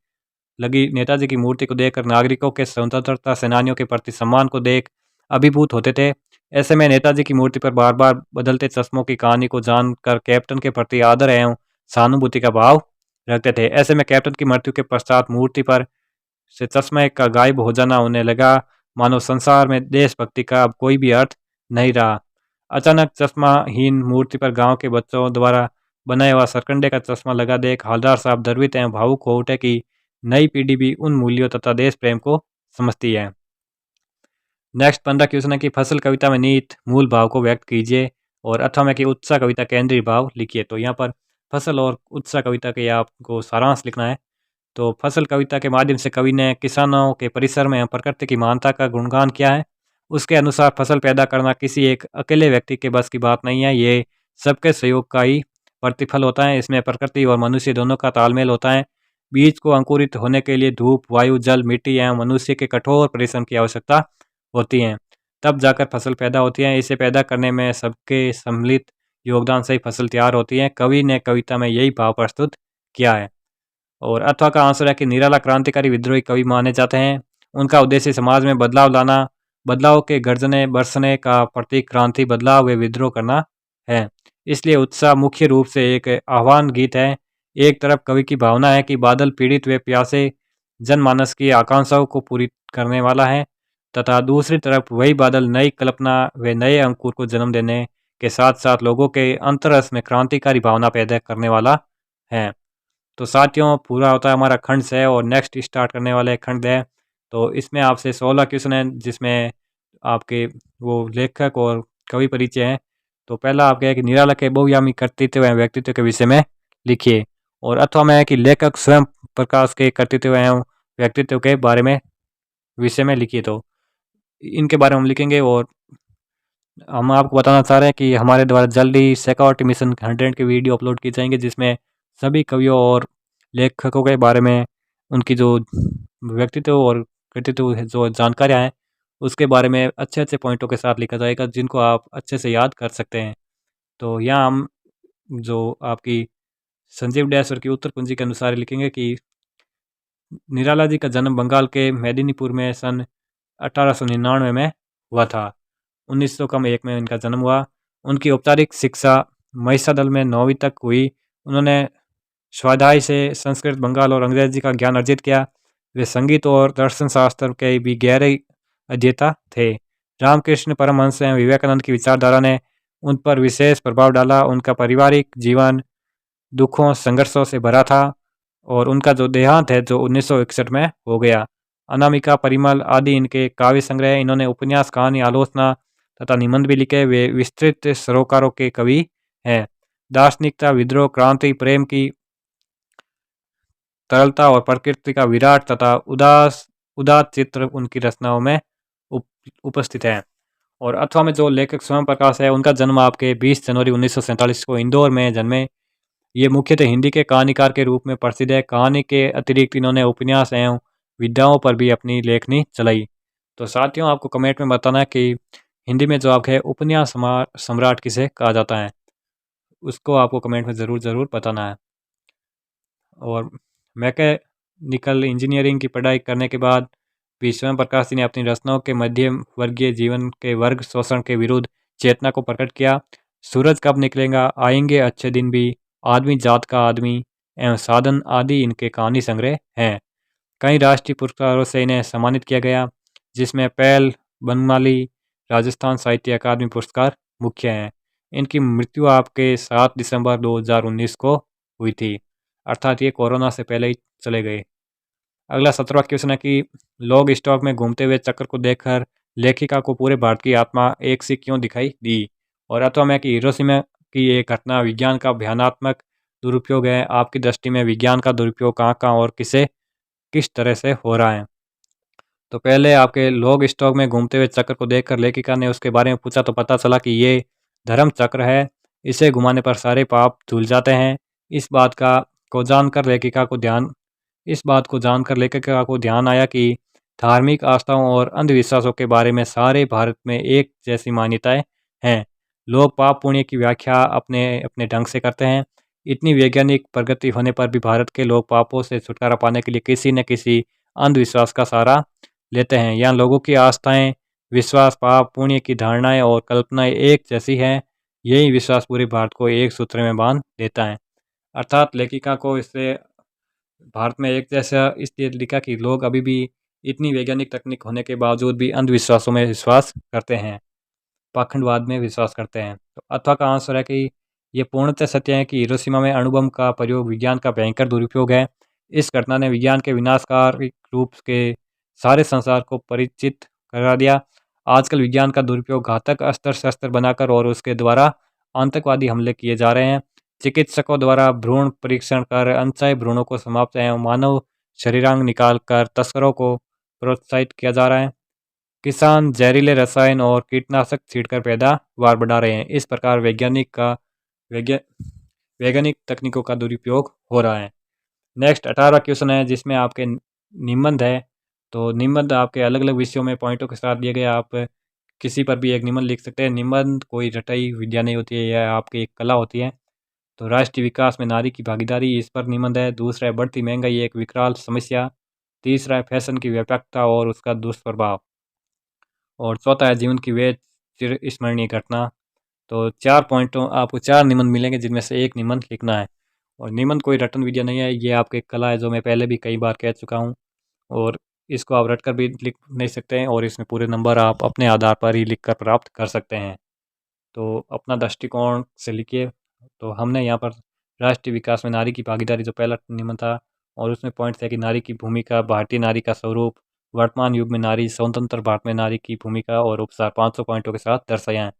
लगी नेताजी की मूर्ति को देखकर नागरिकों के स्वतंत्रता सेनानियों के प्रति सम्मान को देख अभिभूत होते थे। ऐसे में नेताजी की मूर्ति पर बार बार बदलते चश्मों की कहानी को जानकर कैप्टन के प्रति आदर एवं सहानुभूति का भाव रखते थे। ऐसे में कैप्टन की मृत्यु के पश्चात मूर्ति पर से चश्मे का गायब हो जाना उन्हें लगा मानो संसार में देशभक्ति का अब कोई भी अर्थ नहीं रहा। अचानक चश्माहीन मूर्ति पर गांव के बच्चों द्वारा बनाया हुआ सरकंडे का चश्मा लगा देख हालदार साहब द्रवित एवं भावुक हो उठे कि नई पीढ़ी भी उन मूल्यों तथा देश प्रेम को समझती है। नेक्स्ट 15 क्वेश्चन है कि फसल कविता में निहित मूल भाव को व्यक्त कीजिए और अथवा में कि उत्साह कविता केंद्रीय भाव लिखिए। तो यहाँ पर फसल और उत्साह कविता के आपको सारांश लिखना है। तो फसल कविता के माध्यम से कवि ने किसानों के परिश्रम एवं प्रकृति की महानता का गुणगान किया है। उसके अनुसार फसल पैदा करना किसी एक अकेले व्यक्ति के बस की बात नहीं है, ये सबके सहयोग का ही प्रतिफल होता है। इसमें प्रकृति और मनुष्य दोनों का तालमेल होता है। बीज को अंकुरित होने के लिए धूप, वायु, जल, मिट्टी एवं मनुष्य के कठोर परिश्रम की आवश्यकता होती है, तब जाकर फसल पैदा होती है। इसे पैदा करने में सबके सम्मिलित योगदान से ही फसल तैयार होती है। कवि ने कविता में यही भाव प्रस्तुत किया है। और अथवा का आंसर है कि निराला क्रांतिकारी विद्रोही कवि माने जाते हैं। उनका उद्देश्य समाज में बदलाव लाना, बदलाव के गर्जने बरसने का प्रतीक क्रांति, बदलाव व विद्रोह करना है। इसलिए उत्साह मुख्य रूप से एक आह्वान गीत है। एक तरफ कवि की भावना है कि बादल पीड़ित व प्यासे जनमानस की आकांक्षाओं को पूरी करने वाला है, तथा दूसरी तरफ वही बादल नई कल्पना व नए अंकुर को जन्म देने के साथ साथ लोगों के अंतरस में क्रांतिकारी भावना पैदा करने वाला है। तो साथियों, पूरा होता है हमारा खंड से और नेक्स्ट स्टार्ट करने वाले खंड है। तो इसमें आपसे 16 क्वेश्चन है, जिसमें आपके वो लेखक और कवि परिचय हैं। तो पहला आपका है कि निराला के बहुआयामी कर्तृत्व एवं व्यक्तित्व के विषय में लिखिए। और अथवा में है कि लेखक स्वयं प्रकाश के कर्तृत्व एवं व्यक्तित्व के बारे में विषय में लिखिए। तो इनके बारे में हम लिखेंगे। और हम आपको बताना चाह रहे हैं कि हमारे द्वारा जल्द ही शेखावटी मिशन 100 की वीडियो अपलोड की जाएंगे, जिसमें सभी कवियों और लेखकों के बारे में उनकी जो व्यक्तित्व और कृतित्व जो जानकारियाँ हैं उसके बारे में अच्छे अच्छे पॉइंटों के साथ लिखा जाएगा, जिनको आप अच्छे से याद कर सकते हैं। तो यहाँ हम जो आपकी संजीव डैसर की उत्तर कुंजी के अनुसार लिखेंगे कि निराला जी का जन्म बंगाल के मेदिनीपुर में सन 1899 में हुआ था। 1901 में इनका जन्म हुआ। उनकी औपचारिक शिक्षा महिषादल में 9वीं तक हुई। उन्होंने स्वाध्याय से संस्कृत, बंगाल और अंग्रेजी का ज्ञान अर्जित किया। वे संगीत और दर्शन शास्त्र के भी गहरे अध्येता थे। रामकृष्ण परमहंस एवं विवेकानंद की विचारधारा ने उन पर विशेष प्रभाव डाला। उनका पारिवारिक जीवन दुखों संघर्षों से भरा था और उनका जो देहांत है जो 1961 में हो गया। अनामिका, परिमल आदि इनके काव्य संग्रह। इन्होंने उपन्यास, कहानी, आलोचना तथा निबंध भी लिखे। वे विस्तृत सरोकारों के कवि हैं। दार्शनिकता, विद्रोह, क्रांति, प्रेम की तरलता और प्रकृति का विराट तथा उदास उदात्त चित्र उनकी रचनाओं में उपस्थित हैं। और अथवा में जो लेखक स्वयं प्रकाश है, उनका जन्म आपके 20 जनवरी 1947 को इंदौर में जन्मे। ये मुख्यतः हिंदी के कहानीकार के रूप में प्रसिद्ध है। कहानी के अतिरिक्त इन्होंने उपन्यास एवं विधाओं पर भी अपनी लेखनी चलाई। तो साथियों, आपको कमेंट में बताना है कि हिंदी में जो आपके उपन्यास सम्राट किसे कहा जाता है, उसको आपको कमेंट में ज़रूर ज़रूर बताना है। और मैकेनिकल इंजीनियरिंग की पढ़ाई करने के बाद भी स्वयं प्रकाश जी ने अपनी रचनाओं के मध्यम वर्गीय जीवन के वर्ग शोषण के विरुद्ध चेतना को प्रकट किया। सूरज कब निकलेगा, आएंगे अच्छे दिन भी, आदमी जात का आदमी एवं साधन आदि इनके कहानी संग्रह हैं। कई राष्ट्रीय पुरस्कारों से इन्हें सम्मानित किया गया, जिसमें पैल, बनमाली, राजस्थान साहित्य अकादमी पुरस्कार मुख्य हैं। इनकी मृत्यु आपके 7 दिसंबर 2019 को हुई थी, अर्थात ये कोरोना से पहले ही चले गए। अगला 17वां क्वेश्चन है कि लॉग स्टॉक में घूमते हुए चक्र को देखकर लेखिका को पूरे भारत की आत्मा एक सी क्यों दिखाई दी। और अथवा में कि हिरोशिमा की एक घटना विज्ञान का भयानक दुरुपयोग है। आपकी दृष्टि में विज्ञान का दुरुपयोग कहाँ कहाँ और किस तरह से हो रहा है। तो पहले आपके लॉग स्टॉक में घूमते हुए चक्र को देखकर लेखिका ने उसके बारे में पूछा, तो पता चला कि ये धर्म चक्र है, इसे घुमाने पर सारे पाप धुल जाते हैं। इस बात का को जानकर लेखिका को ध्यान इस बात को जानकर लेखिका को ध्यान आया कि धार्मिक आस्थाओं और अंधविश्वासों के बारे में सारे भारत में एक जैसी मान्यताएं हैं। लोग पाप पुण्य की व्याख्या अपने अपने ढंग से करते हैं। इतनी वैज्ञानिक प्रगति होने पर भी भारत के लोग पापों से छुटकारा पाने के लिए किसी न किसी अंधविश्वास का सहारा लेते हैं। यहाँ लोगों की आस्थाएं, विश्वास, पाप पुण्य की धारणाएं और कल्पनाएं एक जैसी हैं। यही विश्वास पूरे भारत को एक सूत्र में बांध देता है। अर्थात लेखिका को इससे भारत में एक जैसा इसलिए लिखा कि लोग अभी भी इतनी वैज्ञानिक तकनीक होने के बावजूद भी अंधविश्वासों में विश्वास करते हैं, पाखंडवाद में विश्वास करते हैं। तो अथवा का आंसर है कि ये पूर्णतः सत्य है कि हिरोशिमा में अणुबम का प्रयोग विज्ञान का भयंकर दुरुपयोग है। इस घटना ने विज्ञान के विनाशकारी रूप के सारे संसार को परिचित करा दिया। आजकल विज्ञान का दुरुपयोग घातक अस्त्र शस्त्र बनाकर और उसके द्वारा आतंकवादी हमले किए जा रहे हैं। चिकित्सकों द्वारा भ्रूण परीक्षण कर अनचाहे भ्रूणों को समाप्त एवं मानव शरीरांग निकाल कर तस्करों को प्रोत्साहित किया जा रहा है। किसान जहरीले रसायन और कीटनाशक छींटकर पैदावार बढ़ा रहे हैं। इस प्रकार वैज्ञा वैज्ञानिक तकनीकों का दुरुपयोग हो रहा है। नेक्स्ट 18वां क्वेश्चन है, जिसमें आपके निबंध है। तो निबंध आपके अलग अलग विषयों में पॉइंटों के साथ दिए गए। आप किसी पर भी एक निबंध लिख सकते हैं। निबंध कोई रटाई विद्या नहीं होती है, यह आपकी एक कला होती है। तो राष्ट्रीय विकास में नारी की भागीदारी, इस पर निबंध है। दूसरा है बढ़ती महंगाई एक विकराल समस्या। तीसरा है फैशन की व्यापकता और उसका दुष्प्रभाव। और चौथा है जीवन की वे चिरस्मरणीय घटना। तो 4 पॉइंटों आपको 4 निबंध मिलेंगे, जिनमें से एक निबंध लिखना है। और निबंध कोई रटन विद्या नहीं है, ये आपकी कला है, जो मैं पहले भी कई बार कह चुका हूँ। और इसको आप रटकर भी लिख नहीं सकते हैं, और इसमें पूरे नंबर आप अपने आधार पर ही लिखकर प्राप्त कर सकते हैं। तो अपना दृष्टिकोण से लिखिए। तो हमने यहाँ पर राष्ट्रीय विकास में नारी की भागीदारी जो पहला निबंध था, और उसमें पॉइंट थे कि नारी की भूमिका, भारतीय नारी का स्वरूप, वर्तमान युग में नारी, स्वतंत्र भारत में नारी की भूमिका और उपचार 500 पॉइंटों के साथ दर्शाया है।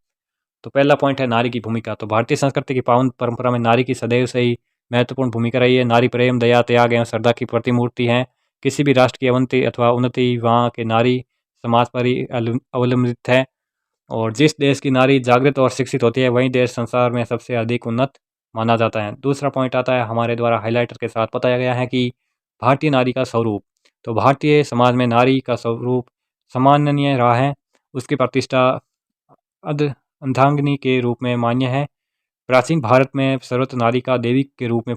तो पहला पॉइंट है नारी की भूमिका। तो भारतीय संस्कृति की पावन परंपरा में नारी की सदैव से ही महत्वपूर्ण भूमिका रही है। नारी प्रेम, दया, त्याग एवं श्रद्धा की प्रतिमूर्ति है। किसी भी राष्ट्र की अवनति अथवा उन्नति वहाँ के नारी समाज पर ही अवलंबित है। और जिस देश की नारी जागृत और शिक्षित होती है, वही देश संसार में सबसे अधिक उन्नत माना जाता है। दूसरा पॉइंट आता है, हमारे द्वारा हाइलाइटर के साथ बताया गया है कि भारतीय नारी का स्वरूप। तो भारतीय समाज में नारी का स्वरूप सम्माननीय रहा है। उसकी प्रतिष्ठा अर्धांगिनी के रूप में मान्य है। प्राचीन भारत में सर्वत्र नारी का देवी के रूप में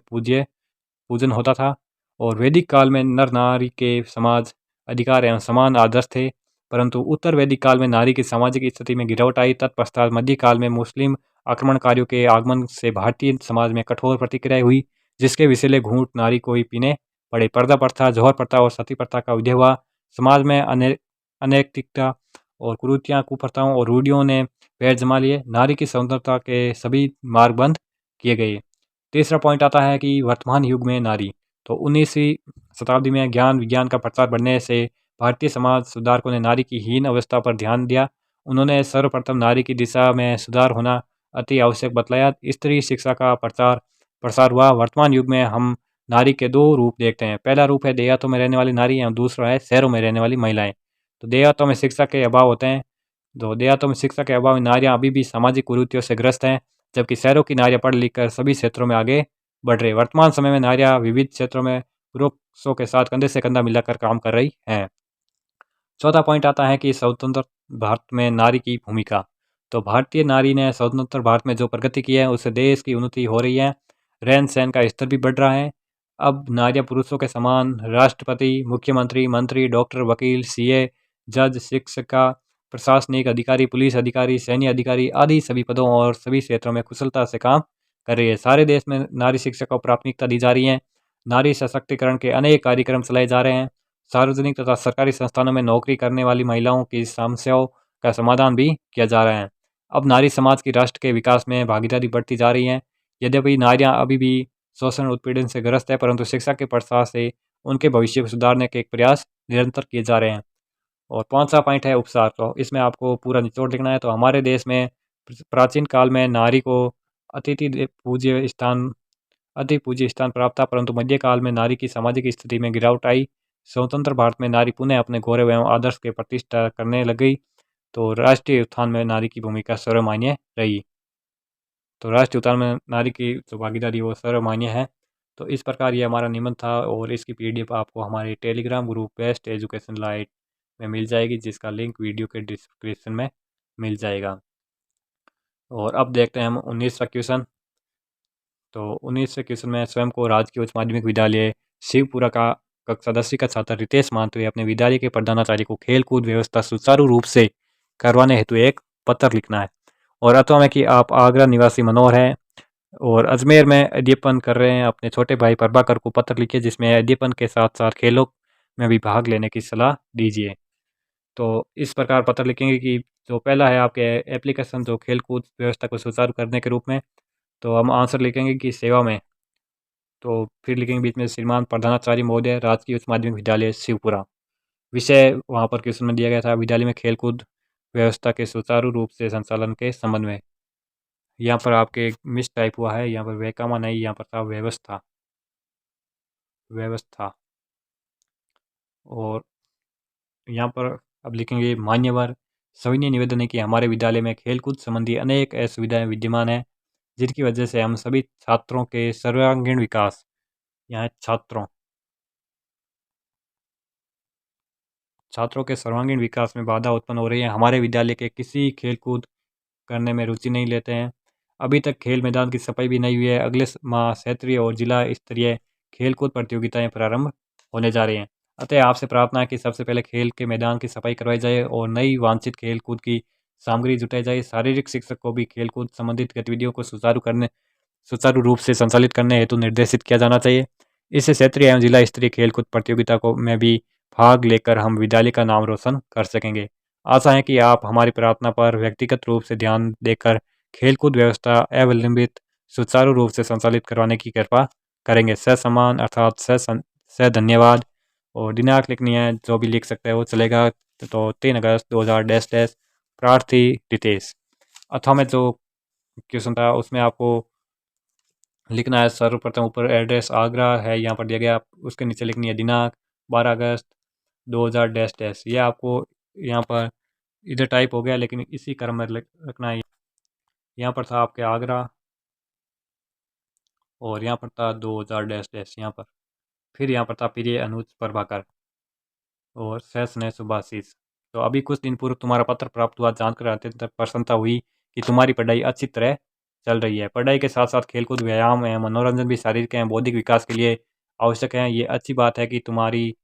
पूजन होता था। और वैदिक काल में नर नारी के समाज, अधिकार एवं समान आदर्श थे। परंतु उत्तर वैदिक काल में नारी की सामाजिक स्थिति में गिरावट आई। तत्पश्चात मध्यकाल में मुस्लिम आक्रमणकारियों के आगमन से भारतीय समाज में कठोर प्रतिक्रिया हुई, जिसके विषैले घूंट नारी को ही पीने पड़े। पर्दा प्रथा, जौहर प्रथा और सती प्रथा का उदय हुआ। समाज में अनैतिकता और कुरीतियाँ, कुप्रथाओं और रूढ़ियों ने पैर जमा लिए। नारी की स्वतंत्रता के सभी मार्ग बंद किए गए। तीसरा पॉइंट आता है कि वर्तमान युग में नारी। तो 19वीं शताब्दी में ज्ञान विज्ञान का प्रचार बढ़ने से भारतीय समाज सुधारकों ने नारी की हीन अवस्था पर ध्यान दिया। उन्होंने सर्वप्रथम नारी की दिशा में सुधार होना अति आवश्यक बतलाया। स्त्री शिक्षा का प्रसार हुआ। वर्तमान युग में हम नारी के दो रूप देखते हैं। पहला रूप है देहातों में रहने वाली नारी और दूसरा है शहरों में रहने वाली महिलाएं। तो देहातों में शिक्षा के अभाव होते हैं, तो देहातों में शिक्षा के अभाव में नारियां अभी भी सामाजिक कुरीतियों से ग्रस्त हैं, जबकि शहरों की नारियां पढ़ लिख कर सभी क्षेत्रों में आगे बढ़ रही। वर्तमान समय में नारियां विविध क्षेत्रों में पुरुषों के साथ कंधे से कंधा मिलाकर काम कर रही हैं। चौथा पॉइंट आता है कि स्वतंत्र भारत में नारी की भूमिका। तो भारतीय नारी ने स्वतंत्र भारत में जो प्रगति की है उससे देश की उन्नति हो रही है, रहन सहन का स्तर भी बढ़ रहा है। अब नारियां पुरुषों के समान राष्ट्रपति, मुख्यमंत्री, मंत्री, डॉक्टर, वकील, सीए, जज, शिक्षिका, प्रशासनिक अधिकारी, पुलिस अधिकारी, सैन्य अधिकारी आदि सभी पदों और सभी क्षेत्रों में कुशलता से काम कर रही है। सारे देश में नारी शिक्षा को प्राथमिकता दी जा रही है। नारी सशक्तिकरण के अनेक कार्यक्रम चलाए जा रहे हैं। सार्वजनिक तथा सरकारी संस्थानों में नौकरी करने वाली महिलाओं की समस्याओं का समाधान भी किया जा रहा है। अब नारी समाज की राष्ट्र के विकास में भागीदारी बढ़ती जा रही है। यद्यपि नारियां अभी भी शोषण उत्पीड़न से ग्रस्त है, परंतु शिक्षा के प्रसार से उनके भविष्य को सुधारने के एक प्रयास निरंतर किए जा रहे हैं। और पांचवा पॉइंट है उपसार। तो इसमें आपको पूरा निचोड़ लिखना है। तो हमारे देश में प्राचीन काल में नारी को पूज्य स्थान अति पूज्य स्थान प्राप्त था, परंतु मध्यकाल में नारी की सामाजिक स्थिति में गिरावट आई। स्वतंत्र भारत में नारी पुनः अपने गौरव एवं आदर्श की प्रतिष्ठा करने लग गई। तो राष्ट्रीय उत्थान में नारी की भूमिका सर्वमान्य रही। तो राष्ट्रीय उत्थान में नारी की जो भागीदारी वो सर्वमान्य है। तो इस प्रकार ये हमारा निबंध था और इसकी पीडीएफ आपको हमारे Telegram group best education light में मिल जाएगी, जिसका लिंक वीडियो के डिस्क्रिप्शन में मिल जाएगा। और अब देखते हैं हम 19वां क्वेश्चन। तो 19वें क्वेश्चन में स्वयं को राजकीय उच्च माध्यमिक विद्यालय शिवपुरा का कक्षा 10वीं का छात्र रितेश मानते हुए अपने विद्यालय के प्रधानाचार्य को खेल कूद व्यवस्था सुचारू रूप से करवाने हेतु एक पत्र लिखना है। और अथवा में कि आप आगरा निवासी मनोहर हैं और अजमेर में अध्ययन कर रहे हैं, अपने छोटे भाई प्रभाकर को पत्र लिखिए जिसमें अध्ययन के साथ साथ खेलों में भी भाग लेने की सलाह दीजिए। तो इस प्रकार पत्र लिखेंगे कि जो पहला है आपके एप्लीकेशन जो खेल कूद व्यवस्था को सुचारू करने के रूप में, तो हम आंसर लिखेंगे कि सेवा में। तो फिर लिखेंगे बीच में श्रीमान प्रधानाचार्य महोदय राजकीय उच्च माध्यमिक विद्यालय शिवपुरा। विषय वहाँ पर क्वेश्चन में दिया गया था विद्यालय में खेलकूद व्यवस्था के सुचारू रूप से संचालन के संबंध में। यहाँ पर आपके मिस टाइप हुआ है, यहाँ पर वैकामा नहीं, यहाँ पर था व्यवस्था। व्यवस्था। और यहाँ पर अब लिखेंगे मान्यवर सविनय निवेदन है कि हमारे विद्यालय में खेलकूद संबंधी अनेक असुविधाएं विद्यमान है, जिनकी वजह से हम सभी छात्रों के सर्वांगीण विकास, यहाँ छात्रों के सर्वांगीण विकास में बाधा उत्पन्न हो रही है। हमारे विद्यालय के किसी खेलकूद करने में रुचि नहीं लेते हैं। अभी तक खेल मैदान की सफाई भी नहीं हुई है। अगले माह क्षेत्रीय और जिला स्तरीय खेलकूद प्रतियोगिताएं प्रारंभ होने जा रही हैं। अतः आपसे प्रार्थना है कि सबसे पहले खेल के मैदान की सफाई करवाई जाए और नई वांछित खेलकूद की सामग्री जुटाई जाए। शारीरिक शिक्षक को भी खेलकूद संबंधित गतिविधियों को सुचारू रूप से संचालित करने हेतु निर्देशित किया जाना चाहिए। इससे क्षेत्रीय एवं जिला स्तरीय खेलकूद प्रतियोगिता को में भी भाग लेकर हम विद्यालय का नाम रोशन कर सकेंगे। आशा है कि आप हमारी प्रार्थना पर व्यक्तिगत रूप से ध्यान देकर खेलकूद व्यवस्था अविलंबित सुचारू रूप से संचालित करवाने की कृपा करेंगे। ससम्मान अर्थात स धन्यवाद। और दिनांक लिखनी है, जो भी लिख सकते हैं वो चलेगा। तो 3 अगस्त 2000 प्रार्थी रितेश। अथवा में जो क्वेश्चन था उसमें आपको लिखना है सर्वप्रथम ऊपर एड्रेस आगरा है यहाँ पर दिया गया, उसके नीचे लिखनी है दिनांक 12 अगस्त 2000 ये आपको यहाँ पर इधर टाइप हो गया, लेकिन इसी क्रम में रखना है। यहाँ पर था आपके आगरा और यहाँ पर था 2000 यहाँ पर, फिर यहाँ पर था प्रिय अनुज प्रभाकर और सह स्नेह सुभाषिस। तो अभी कुछ दिन पूर्व तुम्हारा पत्र प्राप्त हुआ, जानकर अत्यंत प्रसन्नता हुई कि तुम्हारी पढ़ाई अच्छी तरह चल रही है। पढ़ाई के साथ साथ खेलकूद, व्यायाम एवं मनोरंजन भी शारीरिक एवं बौद्धिक विकास के लिए आवश्यक है। ये अच्छी बात है कि तुम्हारी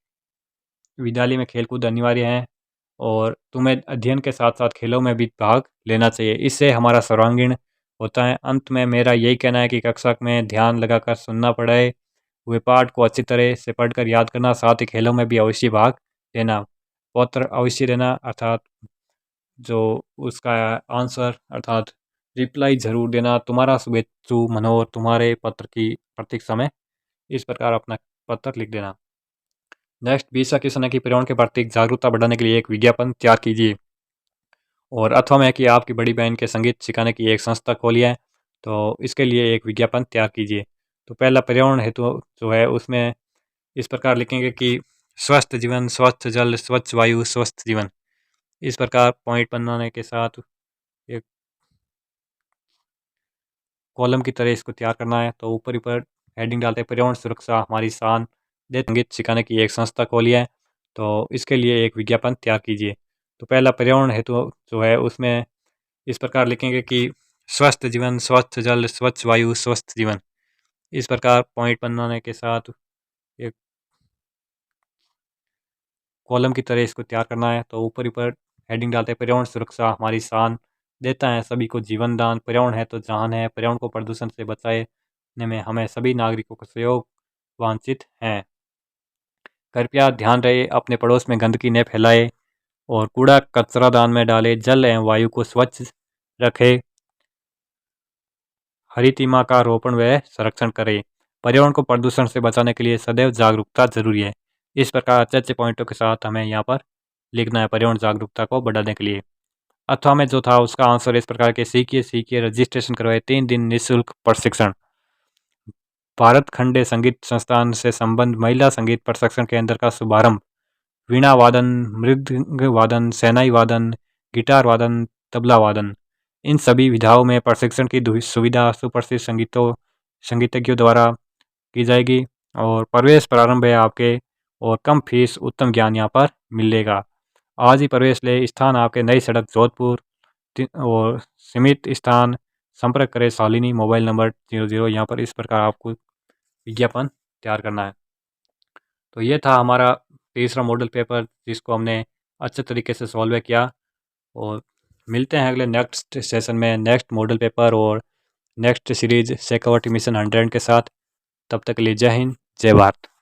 विद्यालय में खेलकूद अनिवार्य है और तुम्हें अध्ययन के साथ साथ खेलों में भी भाग लेना चाहिए। इससे हमारा सर्वांगीण होता है। अंत में मेरा यही कहना है कि कक्षा में ध्यान लगाकर सुनना पड़े, हुए पाठ को अच्छी तरह से पढ़कर याद करना, साथ ही खेलों में भी अवश्य भाग लेना। पत्र अवश्य देना अर्थात जो उसका आंसर अर्थात रिप्लाई ज़रूर देना। तुम्हारा शुभेच्छु मनोहर तुम्हारे पत्र की प्रतीक्षा में। इस प्रकार अपना पत्र लिख देना। नेक्स्ट 20वां क्वेश्चन है कि पर्यावरण के प्रति जागरूकता बढ़ाने के लिए एक विज्ञापन तैयार कीजिए। और अथवा में कि आपकी बड़ी बहन के संगीत सिखाने की एक संस्था खोली है, तो इसके लिए एक विज्ञापन तैयार कीजिए। तो पहला पर्यावरण हेतु जो है उसमें इस प्रकार लिखेंगे कि स्वस्थ जीवन, स्वच्छ जल, स्वच्छ वायु, स्वस्थ जीवन। इस प्रकार पॉइंट बनाने के साथ एक कॉलम की तरह इसको तैयार करना है। तो ऊपर हेडिंग डालते हैं पर्यावरण सुरक्षा हमारी शान, देश संगीत सिखाने की एक संस्था खोली है। तो इसके लिए एक विज्ञापन तैयार कीजिए। तो पहला पर्यावरण हेतु जो है उसमें इस प्रकार लिखेंगे कि स्वस्थ जीवन, स्वच्छ जल, स्वच्छ वायु, स्वस्थ जीवन। इस प्रकार पॉइंट बनाने के साथ एक कॉलम की तरह इसको तैयार करना है। तो ऊपर हेडिंग डालते हैं पर्यावरण सुरक्षा हमारी शान, देता है सभी को जीवन दान, पर्यावरण है तो जहान है, पर्यावरण को प्रदूषण से बचाने में हमें सभी नागरिकों का सहयोग वांछित है। कृपया ध्यान रहे अपने पड़ोस में गंदगी न फैलाए और कूड़ा कचरादान में डाले, जल एवं वायु को स्वच्छ रखे, हरितिमा का रोपण व संरक्षण करें। पर्यावरण को प्रदूषण से बचाने के लिए सदैव जागरूकता जरूरी है। इस प्रकार अच्छे अच्छे पॉइंटों के साथ हमें यहाँ पर लिखना है पर्यावरण जागरूकता को बढ़ाने के लिए। अथवा में जो था उसका आंसर इस प्रकार के सीखिए रजिस्ट्रेशन करवाए 3 दिन निःशुल्क प्रशिक्षण। भारत खंडे संगीत संस्थान से संबंध महिला संगीत प्रशिक्षण केंद्र का शुभारंभ। वीणा वादन, मृदंग वादन, शहनाई वादन, गिटार वादन, तबला वादन, इन सभी विधाओं में प्रशिक्षण की सुविधा सुप्रसिद्ध संगीतज्ञों द्वारा की जाएगी। और प्रवेश प्रारंभ है आपके और कम फीस, उत्तम ज्ञान यहाँ पर मिलेगा। आज ही प्रवेश ले। स्थान आपके नई सड़क जोधपुर और सीमित स्थान। संपर्क करें शालिनी, मोबाइल नंबर 00। यहाँ पर इस प्रकार आपको विज्ञापन तैयार करना है। तो ये था हमारा तीसरा मॉडल पेपर जिसको हमने अच्छे तरीके से सॉल्व किया। और मिलते हैं अगले नेक्स्ट सेशन में नेक्स्ट मॉडल पेपर और नेक्स्ट सीरीज शेखावटी मिशन 100 के साथ। तब तक के लिए जय हिंद, जय भारत।